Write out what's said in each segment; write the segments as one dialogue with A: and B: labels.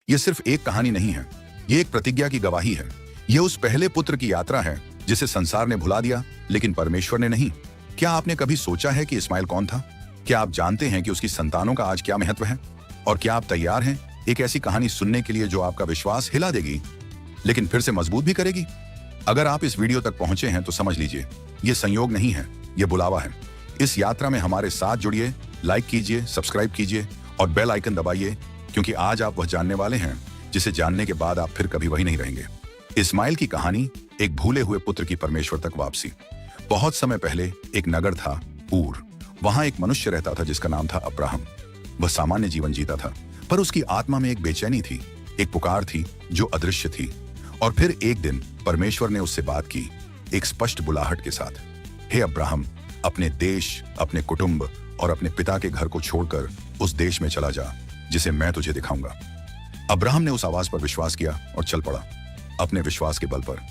A: ये सिर्फ एक कहानी नहीं है, ये एक प्रतिज्ञा की गवाही है। ये उस पहले पुत्र की यात्रा है जिसे संसार ने भुला दिया, लेकिन परमेश्वर ने नहीं। क्या आपने कभी सोचा है कि इस्माइल कौन था? क्या आप जानते हैं कि उसकी संतानों का आज क्या महत्व है? और क्या आप तैयार हैं एक ऐसी कहानी सुनने के लिए जो आपका विश्वास हिला देगी, लेकिन फिर से मजबूत भी करेगी? अगर आप इस वीडियो तक पहुंचे हैं तो समझ लीजिए, ये संयोग नहीं है, ये बुलावा है। इस यात्रा में हमारे साथ जुड़िए, लाइक कीजिए, सब्सक्राइब कीजिए और बेल आइकन दबाइए, क्योंकि आज आप वह जानने वाले हैं जिसे जानने के बाद आप फिर कभी वही नहीं रहेंगे। इस्माइल की कहानी, एक भूले हुए पुत्र की परमेश्वर तक वापसी। बहुत समय पहले एक नगर था, ऊर। वहां एक मनुष्य रहता था जिसका नाम था अब्राहम। वह सामान्य जीवन जीता था, पर उसकी आत्मा में एक बेचैनी थी, एक पुकार थी जो अदृश्य थी। और फिर एक दिन परमेश्वर ने उससे बात की, एक स्पष्ट बुलाहट के साथ। हे अब्राहम, अपने देश, अपने कुटुंब और अपने पिता के घर को छोड़कर उस देश में चला जा जिसे मैं तुझे दिखाऊंगा। अब्राहम ने उस आवाज पर विश्वास किया और चल पड़ा, अपने विश्वास के बल पर।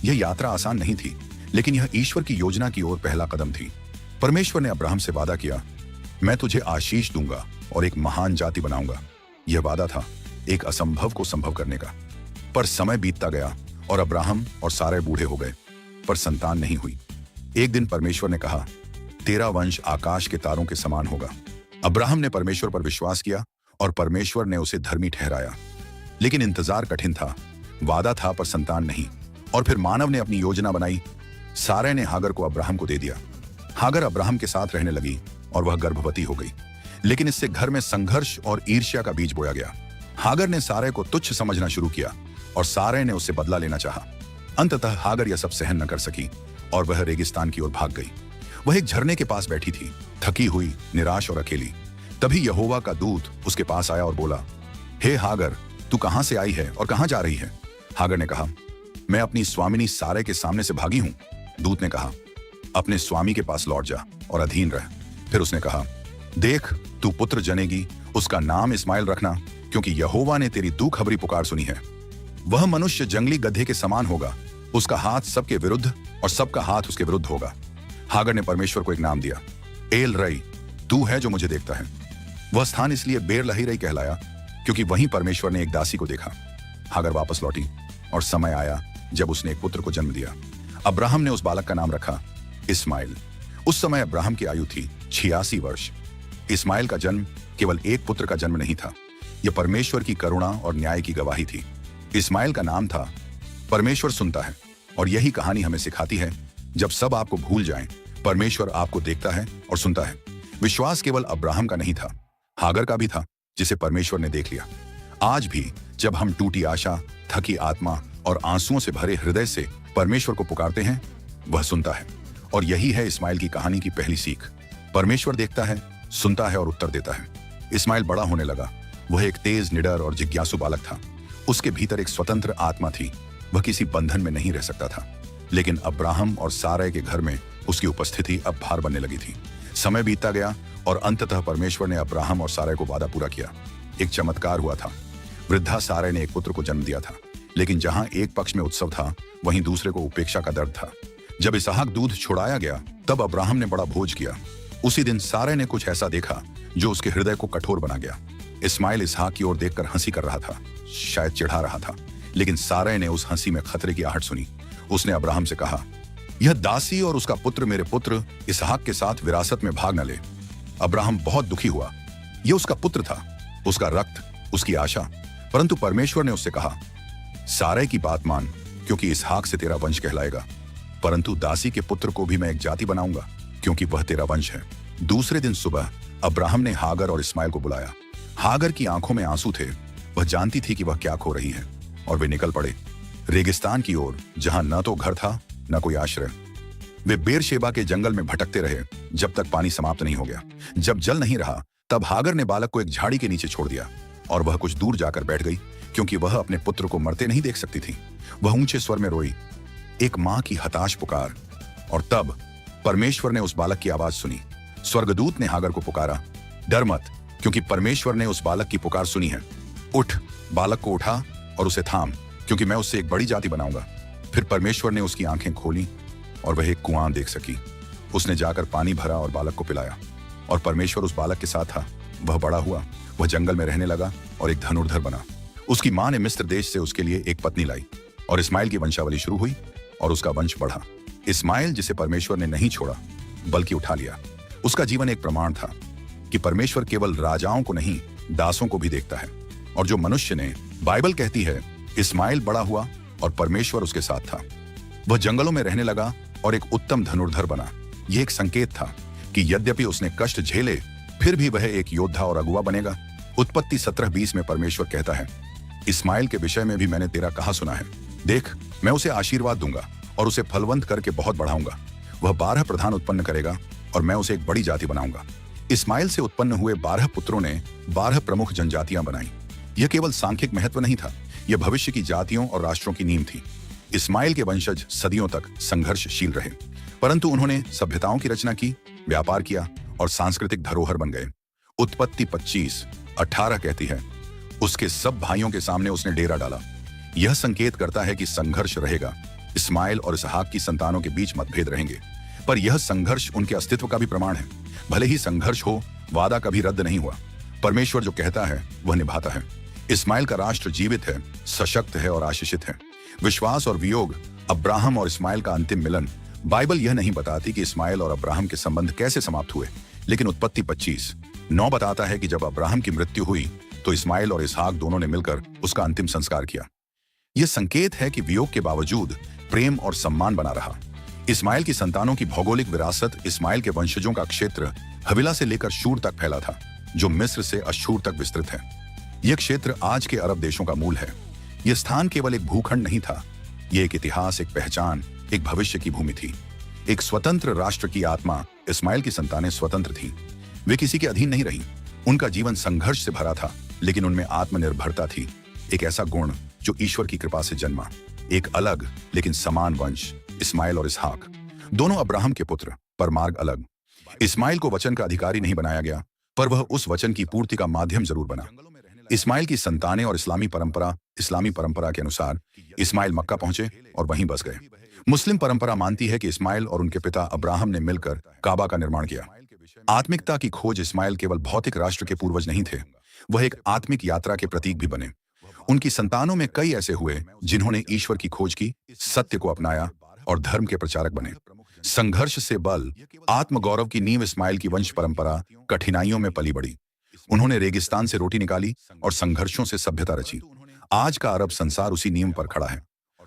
A: यह यात्रा आसान नहीं थी, लेकिन यह ईश्वर की योजना की ओर पहला कदम थी। परमेश्वर ने अब्राहम से वादा किया, मैं तुझे आशीष दूंगा और एक महान जाति बनाऊंगा। यह वादा था एक असंभव को संभव करने का। पर समय बीतता गया और अब्राहम और सारे बूढ़े हो गए, पर संतान नहीं हुई। एक दिन परमेश्वर ने कहा, तेरा वंश आकाश के तारों के समान होगा। अब्राहम ने परमेश्वर पर विश्वास किया और परमेश्वर ने उसे धर्मी ठहराया। लेकिन इंतजार कठिन था, वादा था पर संतान नहीं। और फिर मानव ने अपनी योजना बनाई। सारे ने हागर को अब्राहम को दे दिया। हागर अब्राहम के साथ रहने लगी और वह गर्भवती हो गई। लेकिन इससे घर में संघर्ष और ईर्ष्या का बीज बोया गया। हागर ने सारे को तुच्छ समझना शुरू किया और सारे ने उससे बदला लेना चाहा। अंततः हागर यह सब सहन न कर सकी और वह रेगिस्तान की ओर भाग गई। वह एक झरने के पास बैठी थी, थकी हुई, निराश और अकेली। तभी यहोवा का दूत उसके पास आया और बोला, हे हागर, तू कहां से आई है और कहां जा रही है? हागर ने कहा, मैं अपनी स्वामिनी सारे के सामने से भागी हूं। दूत ने कहा, अपने स्वामी के पास लौट जा और अधीन रह। फिर उसने कहा, देख, तू पुत्र जनेगी, उसका नाम इस्माइल रखना, क्योंकि यहोवा ने तेरी दुखभरी पुकार सुनी है। वह मनुष्य जंगली गधे के समान होगा, उसका हाथ सबके विरुद्ध और सबका हाथ उसके विरुद्ध होगा। हागर ने परमेश्वर को एक नाम दिया, एल रई, तू है जो मुझे देखता है। वह स्थान इसलिए बेर लही रई कहलाया, क्योंकि वहीं परमेश्वर ने एक दासी को देखा। हागर वापस लौटी और समय आया जब उसने एक पुत्र को जन्म दिया। अब्राहम ने उस बालक का नाम रखा इस्माइल। उस समय अब्राहम की आयु थी 86 वर्ष। इस्माइल का जन्म केवल एक पुत्र का जन्म नहीं था, यह परमेश्वर की करुणा और न्याय की गवाही थी। इस्माइल का नाम था परमेश्वर सुनता है। और यही कहानी हमें सिखाती है, जब सब आपको भूल जाएं, परमेश्वर आपको देखता है और सुनता है। विश्वास केवल अब्राहम का नहीं था, हागर का भी था, जिसे परमेश्वर ने देख लिया। आज भी जब हम टूटी आशा, थकी आत्मा और आंसुओं से भरे हृदय से परमेश्वर को पुकारते हैं, वह सुनता है। और यही है इस्माइल की कहानी की पहली सीख। परमेश्वर देखता है, सुनता है और उत्तर देता है। इस्माइल बड़ा होने लगा। वह एक तेज, निडर और जिज्ञासु बालक था। उसके भीतर एक स्वतंत्र आत्मा थी। वह किसी बंधन में नहीं रह सकता था। लेकिन अब्राहम और सारै के घर में उसकी उपस्थिति अब भार बनने लगी थी। समय बीतता गया और अंततः परमेश्वर ने अब्राहम और सारै को वादा पूरा किया। एक चमत्कार हुआ था। वृद्धा सारै ने एक पुत्र को जन्म दिया था। लेकिन जहां एक पक्ष में उत्सव था, वहीं दूसरे को उपेक्षा का दर्द था। जब इसहाक दूध छुड़ाया गया, तब अब्राहम ने बड़ा भोज किया। उसी दिन सारै ने कुछ ऐसा देखा जो उसके हृदय को कठोर बना गया। इस्माइल इसहाक की ओर देखकर हंसी कर रहा था, शायद चिढ़ा रहा था। लेकिन सारै ने उस हंसी में खतरे की आहट सुनी। उसने अब्राहम से कहा, यह दासी और उसका पुत्र मेरे पुत्र इसहाक के साथ विरासत में भाग न ले। अब्राहम बहुत दुखी हुआ। यह उसका पुत्र था, उसका रक्त, उसकी आशा। परंतु परमेश्वर ने उससे कहा, सारै की बात मान, क्योंकि इसहाक से तेरा वंश कहलाएगा। परंतु दासी के पुत्र को भी मैं एक जाति बनाऊंगा, क्योंकि वह तेरा वंश है। दूसरे दिन सुबह अब्राहम ने हागर और इस्माइल को बुलाया। हागर की आंखों में आंसू थे। वह जानती थी कि वह क्या खो रही है। और वे निकल पड़े रेगिस्तान की ओर, जहां न तो घर था न कोई आश्रय। वे बेरशेबा के जंगल में भटकते रहे जब तक पानी समाप्त नहीं हो गया। जब जल नहीं रहा, तब हागर ने बालक को एक झाड़ी के नीचे छोड़ दिया और वह कुछ दूर जाकर बैठ गई, क्योंकि वह अपने पुत्र को मरते नहीं देख सकती थी। वह ऊंचे स्वर में रोई, एक मां की हताश पुकार। और तब परमेश्वर ने उस बालक की आवाज सुनी। स्वर्गदूत ने हागर को पुकारा, डर मत, क्योंकि परमेश्वर ने उस बालक की पुकार सुनी है। उठ, बालक को उठा और उसे थाम, क्योंकि मैं उससे एक बड़ी जाति बनाऊंगा। फिर परमेश्वर ने उसकी आंखें खोली और वह एक कुआं देख सकी। उसने जाकर पानी भरा और बालक को पिलाया। और परमेश्वर उस बालक के साथ था। वह बड़ा हुआ, वह जंगल में रहने लगा और एक धनुर्धर बना। उसकी मां ने मिस्र देश से उसके लिए एक पत्नी लाई और इस्माइल की वंशावली शुरू हुई और उसका वंश बढ़ा। इस्माइल जिसे परमेश्वर ने नहीं छोड़ा बल्कि उठा लिया। उसका जीवन एक प्रमाण था कि परमेश्वर केवल राजाओं को नहीं, दासों को भी देखता है। और जो मनुष्य ने, बाइबल कहती है, इस्माइल बड़ा हुआ और परमेश्वर उसके साथ था। वह जंगलों में रहने लगा और एक उत्तम धनुर्धर बना। यह एक संकेत था कि यद्यपि उसने कष्ट झेले, फिर भी वह एक योद्धा और अगुआ बनेगा। उत्पत्ति 17:20 में परमेश्वर कहता है, इस्माइल के विषय में भी मैंने तेरा कहा सुना है। देख, मैं उसे आशीर्वाद दूंगा और उसे फलवंत करके बहुत बढ़ाऊंगा। वह 12 प्रधान उत्पन्न करेगा और मैं उसे एक बड़ी जाति बनाऊंगा। इस्माइल से उत्पन्न हुए 12 पुत्रों ने 12 प्रमुख जनजातियां बनाई। यह केवल सांख्यिक महत्व नहीं था, यह भविष्य की जातियों और राष्ट्रों की नींव थी। इस्माइल के वंशज सदियों तक संघर्षशील रहे, परंतु उन्होंने सभ्यताओं की रचना की, व्यापार किया और सांस्कृतिक धरोहर बन गए। उत्पत्ति 25:18 कहती है, उसके सब भाइयों के सामने उसने डेरा डाला। यह संकेत करता है कि संघर्ष रहेगा। इस्माइल और इसहाक की संतानों के बीच मतभेद रहेंगे, पर यह संघर्ष उनके अस्तित्व का भी प्रमाण है। भले ही संघर्ष हो, वादा कभी रद्द नहीं हुआ। परमेश्वर जो कहता है वह निभाता है। इस्माइल का राष्ट्र जीवित है, सशक्त है और आशीषित है। विश्वास और वियोग, अब्राहम और इस्माइल का अंतिम मिलन। बाइबल यह नहीं बताती कि इस्माइल और अब्राहम के संबंध कैसे समाप्त हुए, लेकिन उत्पत्ति 25:9 बताता है कि जब अब्राहम की मृत्यु हुई तो इस्माइल और इसहाक दोनों ने मिलकर उसका अंतिम संस्कार किया। यह संकेत है कि वियोग के बावजूद प्रेम और सम्मान बना रहा। इस्माइल की संतानों की भौगोलिक विरासत, इस्माइल के वंशजों का क्षेत्र हविला से लेकर शूर तक फैला था, जो मिस्र से अशूर तक विस्तृत है। यह क्षेत्र आज के अरब देशों का मूल है। यह स्थान केवल एक भूखंड नहीं था, यह एक इतिहास, एक पहचान, एक भविष्य की भूमि थी। एक स्वतंत्र राष्ट्र की आत्मा। इस्माइल की संतानें स्वतंत्र थीं। वे किसी के अधीन नहीं रहीं। उनका जीवन संघर्ष से भरा था, लेकिन उनमें आत्मनिर्भरता थी। एक ऐसा गुण जो ईश्वर की कृपा से जन्मा। एक अलग लेकिन समान वंश, इस्माइल और इसहाक, दोनों अब्राहम के पुत्र, पर मार्ग अलग। इस्माइल को वचन का अधिकारी नहीं बनाया गया, पर वह उस वचन की पूर्ति का माध्यम जरूर बना। इस्माइल की संतानें और इस्लामी परंपरा के अनुसार इस्माइल मक्का पहुंचे और वहीं बस गए। मुस्लिम परंपरा मानती है कि इस्माइल और उनके पिता अब्राहम ने मिलकर काबा का निर्माण किया। आत्मिकता की खोज। इस्माइल केवल भौतिक राष्ट्र के पूर्वज नहीं थे, वह एक आत्मिक यात्रा के प्रतीक भी बने। उनकी संतानों में कई ऐसे हुए जिन्होंने ईश्वर की खोज की, सत्य को अपनाया और धर्म के प्रचारक बने। संघर्ष से बल। आत्मगौरव की नींव। इस्माइल की वंश परंपरा कठिनाइयों में पली बढ़ी। उन्होंने रेगिस्तान से रोटी निकाली और संघर्षों से सभ्यता रची। आज का अरब संसार उसी नींव पर खड़ा है।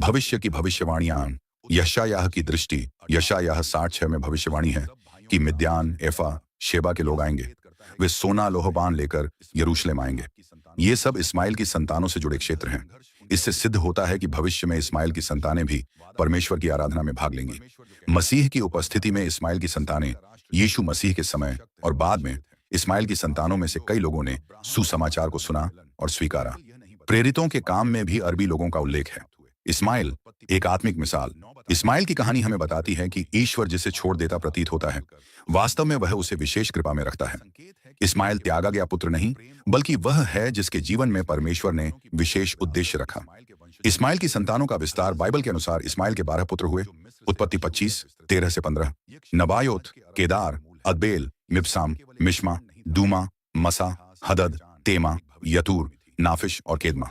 A: भविष्य की भविष्यवाणियां। यशायाह की दृष्टि। यशायाह 66 में भविष्यवाणी है कि मिद्यान, एफा, शेबा के लोग आएंगे। वे सोना लोहबान लेकर यरूशलेम आएंगे। ये सब इस्माइल की संतानों से जुड़े क्षेत्र हैं। इससे सिद्ध होता है कि भविष्य में इस्माइल की संतानें भी परमेश्वर की आराधना में भाग लेंगी। मसीह की उपस्थिति में इस्माइल की संतानें। यीशु मसीह के समय और बाद में इस्माइल की संतानों में से कई लोगों ने सुसमाचार को सुना और स्वीकारा। प्रेरितों के काम में भी अरबी लोगों का उल्लेख है। इस्माइल एक आत्मिक मिसाल। इस्माइल की कहानी हमें बताती है कि ईश्वर जिसे छोड़ देता प्रतीत होता है, वास्तव में वह उसे विशेष कृपा में रखता है। इस्माइल त्यागा गया पुत्र नहीं, बल्कि वह है जिसके जीवन में परमेश्वर ने विशेष उद्देश्य रखा। इस्माइल की संतानों का विस्तार। बाइबल के अनुसार इस्माइल के 12 पुत्र हुए। उत्पत्ति 25:13-15। नबायोत, केदार, अदबेल, मिबसाम, मिश्मा, दूमा, मसा, हदद, तेमा, यतूर, नाफिश और केदमा।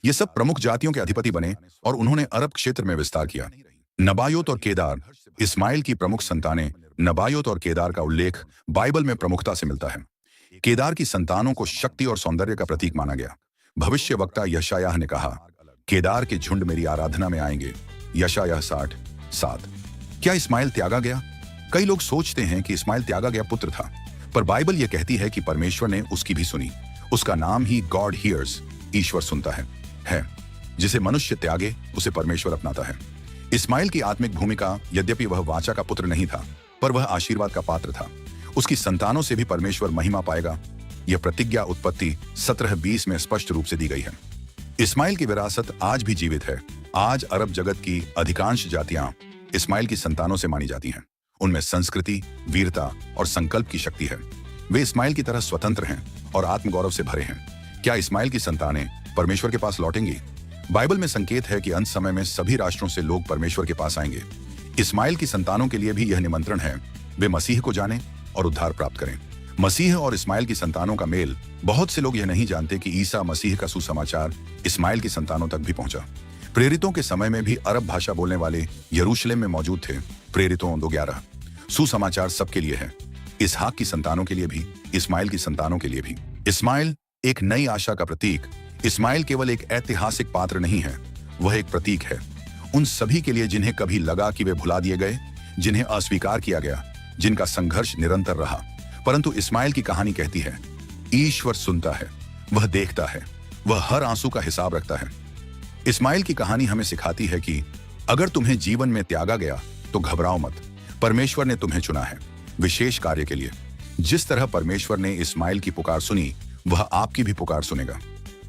A: ये सब प्रमुख जातियों के अधिपति बने और उन्होंने अरब क्षेत्र में विस्तार किया। नबायोत और केदार इस्माइल की प्रमुख संतानें। नबायोत और केदार का उल्लेख बाइबल में प्रमुखता से मिलता है। केदार की संतानों को शक्ति और सौंदर्य का प्रतीक माना गया। भविष्यवक्ता यशायाह ने कहा, केदार के झुंड मेरी आराधना में आएंगे। यशायाह 60:7। क्या इस्माइल त्यागा गया? कई लोग सोचते हैं कि इस्माइल त्यागा गया पुत्र था, पर बाइबल यह कहती है कि परमेश्वर ने उसकी भी सुनी। उसका नाम ही गॉड हियर्स, ईश्वर सुनता है। जिसे मनुष्य त्यागे उसे परमेश्वर अपनाता है। इस्माइल की आत्मिक भूमिका। यद्यपि वह वाचा का पुत्र नहीं था, पर वह आशीर्वाद का पात्र था। उसकी संतानों से भी परमेश्वर महिमा पाएगा। यह प्रतिज्ञा उत्पत्ति 17:20 में स्पष्ट रूप से दी गई है। इस्माइल की विरासत आज भी जीवित है। आज अरब जगत की अधिकांश जातियां इस्माइल की संतानों से मानी जाती हैं। उनमें संस्कृति, वीरता और संकल्प की शक्ति है। वे इस्माइल की तरह स्वतंत्र हैं और आत्मगौरव से भरे हैं। क्या इस्माइल की संतानें परमेश्वर के पास लौटेंगी? बाइबल में संकेत है कि अंत समय में सभी राष्ट्रों से लोग परमेश्वर के पास आएंगे। इस्माइल की संतानों के लिए भी यह निमंत्रण है, वे मसीह को जानें और उद्धार प्राप्त करें। मसीह और इस्माइल की संतानों का मेल। बहुत से लोग यह नहीं जानते कि ईसा मसीह का सुसमाचार इस्माइल की संतानों तक भी पहुंचा। प्रेरितों के समय में भी अरब भाषा बोलने वाले यरूशलेम में मौजूद थे। प्रेरितों 2:11। सुसमाचार सबके लिए है, इसहाक की संतानों के लिए भी, इस्माइल की संतानों के लिए भी। इस्माइल एक नई आशा का प्रतीक। इस्माइल केवल एक ऐतिहासिक पात्र नहीं है, वह एक प्रतीक है उन सभी के लिए जिन्हें कभी लगा कि वे भुला दिए गए, जिन्हें अस्वीकार किया गया, जिनका संघर्ष निरंतर रहा। परंतु इस्माइल की कहानी कहती है, ईश्वर सुनता है, वह देखता है, वह हर आंसू का हिसाब रखता है। इस्माइल की कहानी हमें सिखाती है कि अगर तुम्हें जीवन में त्यागा गया तो घबराओ मत। परमेश्वर ने तुम्हें चुना है विशेष कार्य के लिए। जिस तरह परमेश्वर ने इस्माइल की पुकार सुनी, वह आपकी भी पुकार सुनेगा।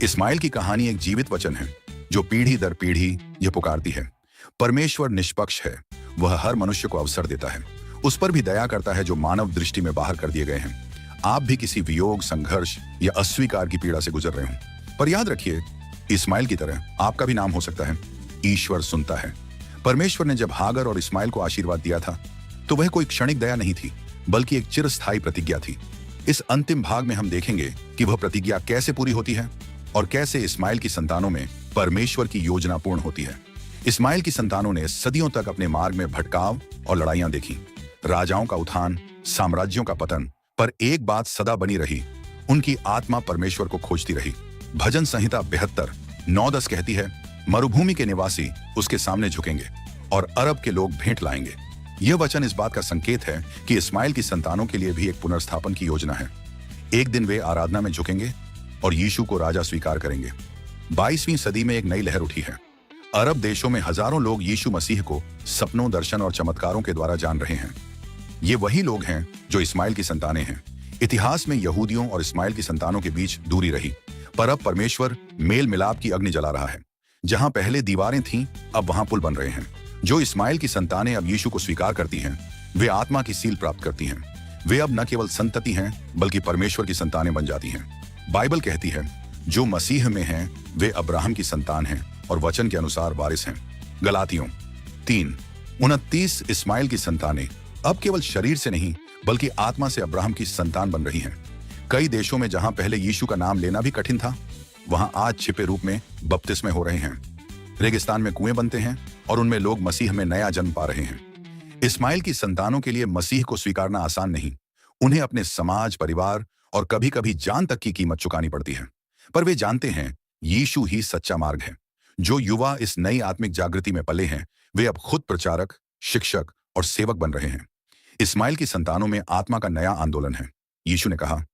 A: इस्माइल की कहानी एक जीवित वचन है जो पीढ़ी दर पीढ़ी यह पुकारती है। परमेश्वर निष्पक्ष है, वह हर मनुष्य को अवसर देता है, उस पर भी दया करता है जो मानव दृष्टि में बाहर कर दिए गए हैं। आप भी किसी वियोग, संघर्ष या अस्वीकार की पीड़ा से गुजर रहे हो, पर याद रखिए, इस्माइल की तरह आपका भी नाम हो सकता है। ईश्वर सुनता है। परमेश्वर ने जब हागर और इस्माइल को आशीर्वाद दिया था, तो वह कोई क्षणिक दया नहीं थी, बल्कि एक चिरस्थायी प्रतिज्ञा थी। इस अंतिम भाग में हम देखेंगे कि वह प्रतिज्ञा कैसे पूरी होती है और कैसे इस्माइल की संतानों में परमेश्वर की योजना पूर्ण होती है। इस्माइल की संतानों ने सदियों तक अपने मार्ग में भटकाव और लड़ाइयां देखी, राजाओं का उत्थान, साम्राज्यों का पतन, पर एक बात सदा बनी रही, उनकी आत्मा परमेश्वर को खोजती रही। भजन संहिता 72:9-10 कहती है, मरुभूमि के निवासी उसके सामने झुकेंगे और अरब के लोग भेंट लाएंगे। यह वचन इस बात का संकेत है कि इस्माइल की संतानों के लिए भी एक पुनर्स्थापन की योजना है। एक दिन वे आराधना में झुकेंगे और यीशु को राजा स्वीकार करेंगे। 22वीं सदी में एक नई लहर उठी है। अरब देशों में हजारों लोग यीशु मसीह को सपनों, दर्शन और चमत्कारों के द्वारा जान रहे हैं। ये वही लोग हैं जो इस्माइल की संतानें हैं। इतिहास में यहूदियों और इस्माइल की संतानों के बीच दूरी रही, पर अब परमेश्वर मेल मिलाप की अग्नि जला रहा है। जहां पहले दीवारें थीं, अब वहां पुल बन रहे हैं। जो इस्माइल की संतानें अब यीशु को स्वीकार करती हैं, वे आत्मा की सील प्राप्त करती हैं। वे अब न केवल संतति हैं, बल्कि परमेश्वर की संतानें बन जाती हैं। बाइबल कहती है, जो मसीह में हैं, वे अब्राहम की संतान हैं और वचन के अनुसार वारिस हैं। गलातियों 3:29। इस्माइल की संतानें अब केवल शरीर से नहीं, बल्कि आत्मा से अब्राहम की संतान बन रही हैं। कई देशों में जहां पहले यीशु का नाम लेना भी कठिन था, वहां आज छिपे रूप में बपतिस्मे हो रहे हैं। रेगिस्तान में कुएं बनते हैं और उनमें लोग मसीह में नया जन्म पा रहे हैं। इस्माइल की संतानों के लिए मसीह को स्वीकारना आसान नहीं। उन्हें अपने समाज, परिवार और कभी-कभी जान तक की कीमत चुकानी पड़ती है, पर वे जानते हैं यीशु ही सच्चा मार्ग है। जो युवा इस नई आत्मिक जागृति में पले हैं, वे अब खुद प्रचारक, शिक्षक और सेवक बन रहे हैं। इस्माइल की संतानों में आत्मा का नया आंदोलन है। यीशु ने कहा,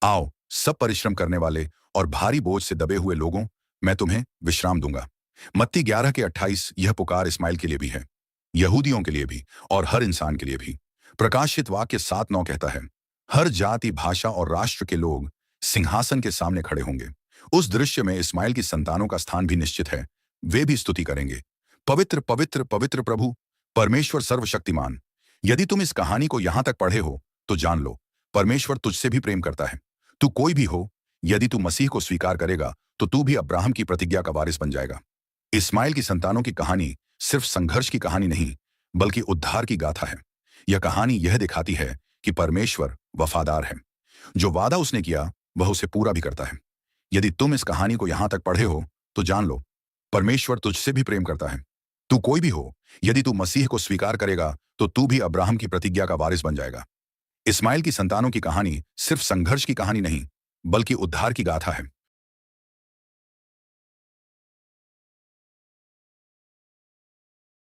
A: आओ सब परिश्रम करने वाले और भारी बोझ से दबे हुए लोगों, मैं तुम्हें विश्राम दूंगा। मत्ती 11:28। यह पुकार इस्माइल के लिए भी है, यहूदियों के लिए भी और हर इंसान के लिए भी। प्रकाशित वाक्य 7:9 कहता है, हर जाति, भाषा और राष्ट्र के लोग सिंहासन के सामने खड़े होंगे। उस दृश्य में इस्माइल की संतानों का स्थान भी निश्चित है। वे भी स्तुति करेंगे, पवित्र पवित्र पवित्र प्रभु, परमेश्वर सर्वशक्तिमान। यदि तुम इस कहानी को यहां तक पढ़े हो, तो जान लो, परमेश्वर तुझसे भी प्रेम करता है। तू कोई भी हो, यदि तू मसीह को स्वीकार करेगा, तो तू भी अब्राहम की प्रतिज्ञा का वारिस बन जाएगा। इस्माइल की संतानों की कहानी सिर्फ संघर्ष की कहानी नहीं, बल्कि उद्धार की गाथा है। यह कहानी यह दिखाती है कि परमेश्वर वफादार है। जो वादा उसने किया, वह उसे पूरा भी करता है। यदि तुम इस कहानी को यहां तक पढ़े हो, तो जान लो, परमेश्वर तुझसे भी प्रेम करता है। तू कोई भी हो, यदि तू मसीह को स्वीकार करेगा, तो तू भी अब्राहम की प्रतिज्ञा का वारिस बन जाएगा। इस्माइल की संतानों की कहानी सिर्फ संघर्ष की कहानी नहीं, बल्कि उद्धार की गाथा है।